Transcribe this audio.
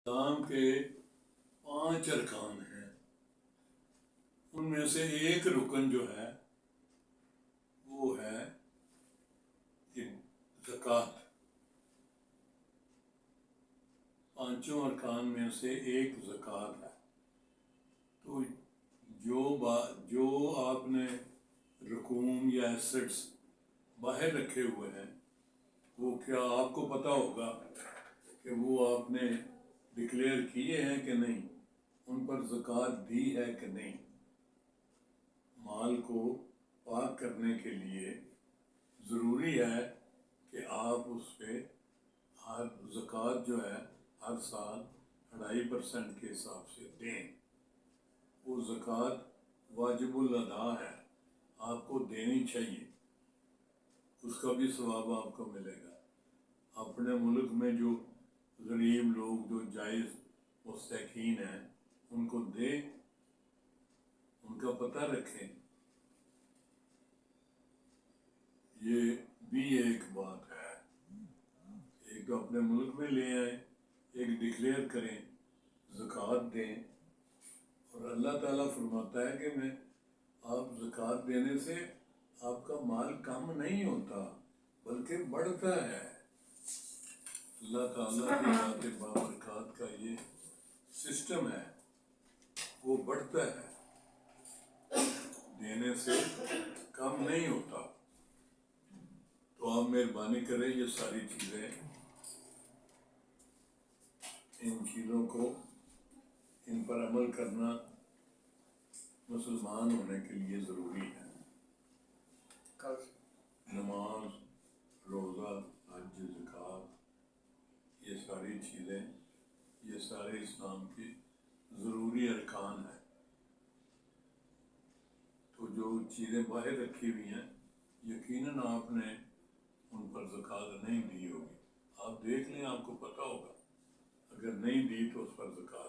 اسلام کے 5 ارکان ہیں، ان میں سے ایک رکن جو ہے وہ ہے زکوٰۃ۔ 5 ارکان میں سے ایک زکوٰۃ ہے۔ تو جو آپ نے رقوم یا ایسٹس باہر رکھے ہوئے ہیں، وہ کیا آپ کو پتہ ہوگا کہ وہ آپ نے ڈکلیئر کیے ہیں کہ نہیں، ان پر زکوٰۃ دی ہے کہ نہیں؟ مال کو پاک کرنے کے لیے ضروری ہے کہ آپ اس پہ ہر زکوٰۃ جو ہے ہر سال 2.5% کے حساب سے دیں۔ وہ زکوٰۃ واجب الادا ہے، آپ کو دینی چاہیے، اس کا بھی ثواب آپ کو ملے گا۔ اپنے ملک میں جو غریب لوگ جو جائز مستحقین ہیں ان کو دیں، ان کا پتہ رکھیں۔ یہ بھی ایک بات ہے، ایک تو اپنے ملک میں لے آئیں، ایک ڈکلیئر کریں، زکوٰۃ دیں۔ اور اللہ تعالیٰ فرماتا ہے کہ آپ زکوٰۃ دینے سے آپ کا مال کم نہیں ہوتا بلکہ بڑھتا ہے۔ اللہ تعالیٰ کی ذات بابرکات کا یہ سسٹم ہے، وہ بڑھتا ہے، دینے سے کم نہیں ہوتا۔ تو آپ مہربانی کریں، یہ ساری چیزیں، ان چیزوں کو، ان پر عمل کرنا مسلمان ہونے کے لیے ضروری ہے۔ نماز، روزہ، حج، زکوٰۃ، یہ ساری چیزیں، یہ سارے اسلام کی ضروری ارکان ہیں۔ تو جو چیزیں باہر رکھی ہوئی ہیں، یقیناً آپ نے ان پر زکوٰۃ نہیں دی ہوگی۔ آپ دیکھ لیں، آپ کو پتہ ہوگا، اگر نہیں دی تو اس پر زکوٰۃ